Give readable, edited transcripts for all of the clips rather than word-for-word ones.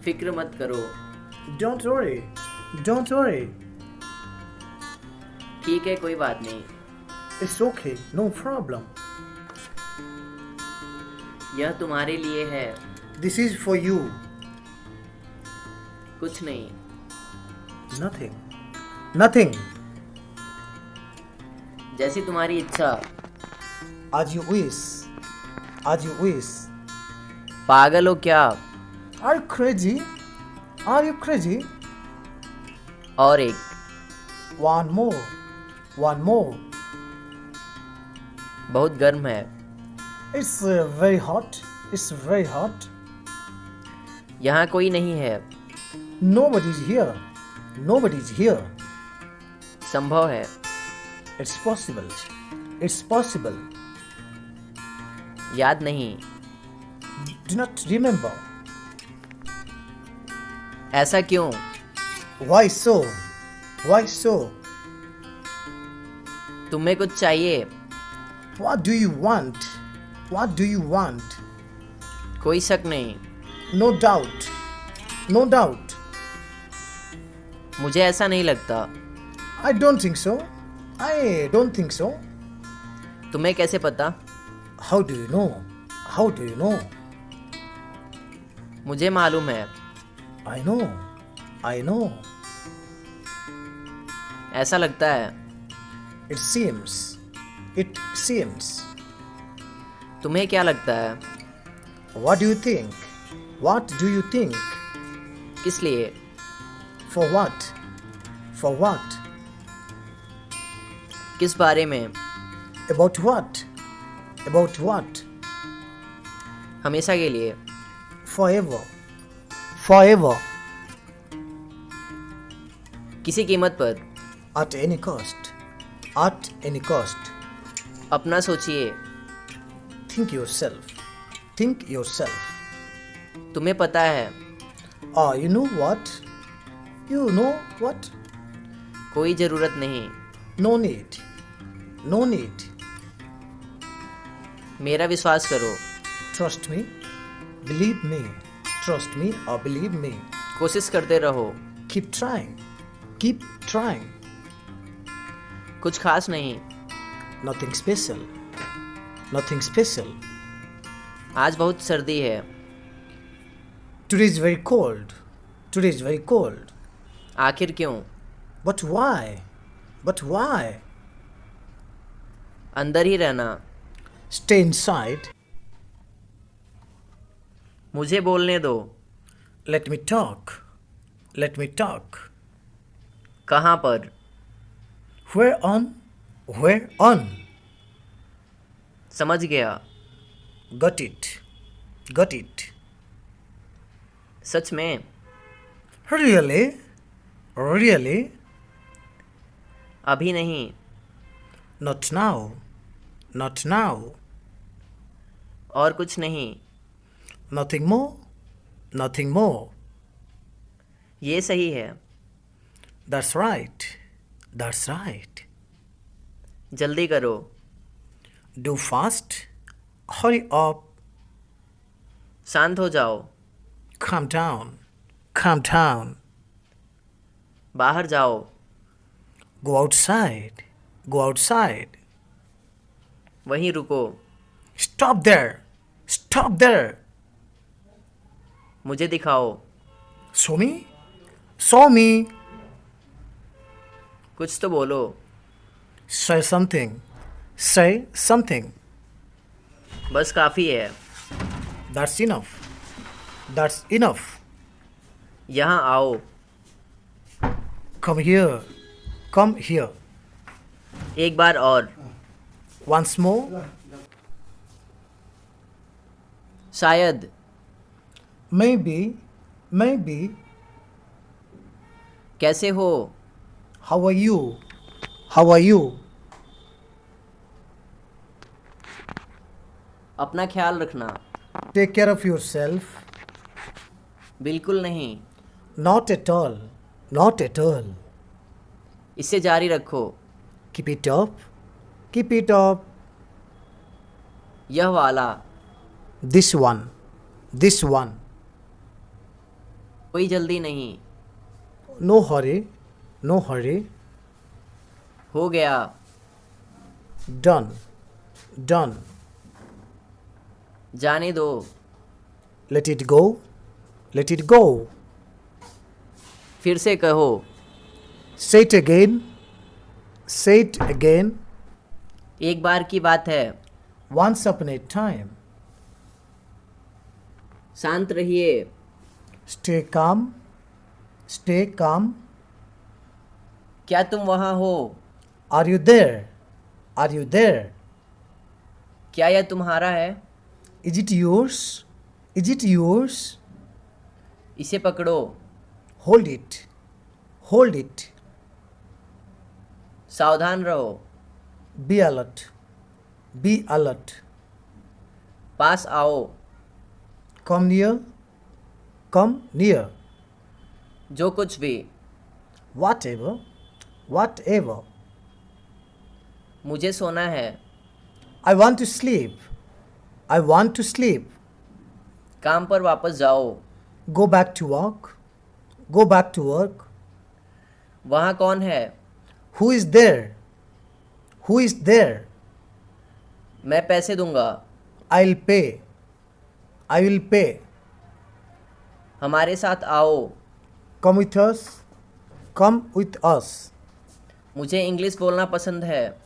फिक्र मत करो। Don't worry. Don't worry. ठीक है, कोई बात नहीं। It's okay. No problem. यह तुम्हारे लिए है। This is for you. कुछ नहीं। Nothing. Nothing. जैसी तुम्हारी इच्छा। As you wish. As you wish. पागल हो क्या? Are you crazy? Are you crazy? और एक। One more. One more. बहुत गर्म है। It's very hot. It's very hot. यहाँ कोई नहीं है। Nobody's here. Nobody's here. संभव है। It's possible. It's possible. याद नहीं। Do not remember. ऐसा क्यों? Why so? Why so? तुम्हें कुछ चाहिए? What do you want? What do you want? कोई शक नहीं। No doubt. No doubt. मुझे ऐसा नहीं लगता। I don't think so. I don't think so. तुम्हें कैसे पता? How do you know? How do you know? मुझे मालूम है। I know. I know. ऐसा लगता है। It seems. It seems. तुम्हें क्या लगता है? What do you think? What do you think? किस लिए? For what? For what? किस बारे में? About what? About what? हमेशा के लिए। Forever. Forever. किसी कीमत पर। At any cost. At any cost. अपना सोचिए। Think yourself. Think yourself. तुम्हें पता है। You know what? You know what? कोई ज़रूरत नहीं। No need. No need. मेरा विश्वास करो। Trust me. Believe me. Trust me or believe me. कोशिश करते रहो। Keep trying. Keep trying. कुछ खास नहीं। Nothing special. Nothing special. आज बहुत सर्दी है। Today is very cold. Today is very cold. आखिर क्यों? But why? But why? अंदर ही रहना। Stay inside. मुझे बोलने दो। Let me talk. Let me talk. कहाँ पर? Where on? Where on? समझ गया। Got it. Got it. सच में? Really? Really? अभी नहीं। Not now. Not now. और कुछ नहीं। Nothing more. Nothing more. ये सही है। That's right. That's right. जल्दी करो। Do fast. Hurry up. शांत हो जाओ। Calm down. Calm down. बाहर जाओ। Go outside. Go outside. वहीं रुको। Stop there. Stop there. मुझे दिखाओ। Show me. Show me. कुछ तो बोलो। Say something. Say something. बस काफ़ी है। That's enough. That's enough. यहाँ आओ। Come here. Come here. एक बार और। Once more. शायद। Maybe. Maybe. कैसे हो? How are you? How are you? अपना ख्याल रखना। Take care of yourself. बिल्कुल नहीं। Not at all. Not at all. इसे जारी रखो। Keep it up. Keep it up. यह वाला। This one. This one. कोई जल्दी नहीं। No hurry. No hurry. हो गया। Done. Done. जाने दो। Let it go. Let it go. फिर से कहो। Say it again. Say it again. एक बार की बात है। Once upon a time. शांत रहिए। Stay calm. Stay calm. क्या तुम वहाँ हो? Are you there? Are you there? क्या यह तुम्हारा है? Is it yours? Is it yours? इसे पकड़ो। Hold it. Hold it. सावधान रहो। Be alert. Be alert. पास आओ। Come near. Come near. जो कुछ भी। Whatever. Whatever. मुझे सोना है। I want to sleep. I want to sleep. काम पर वापस जाओ। Go back to work. Go back to work. वहाँ कौन है? Who is there? Who is there? मैं पैसे दूंगा। I'll pay. I will pay. हमारे साथ आओ। Come with us. Come with us. मुझे इंग्लिश बोलना पसंद है।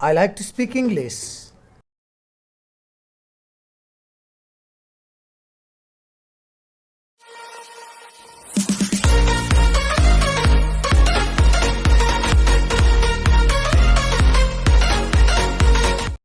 I like to speak English.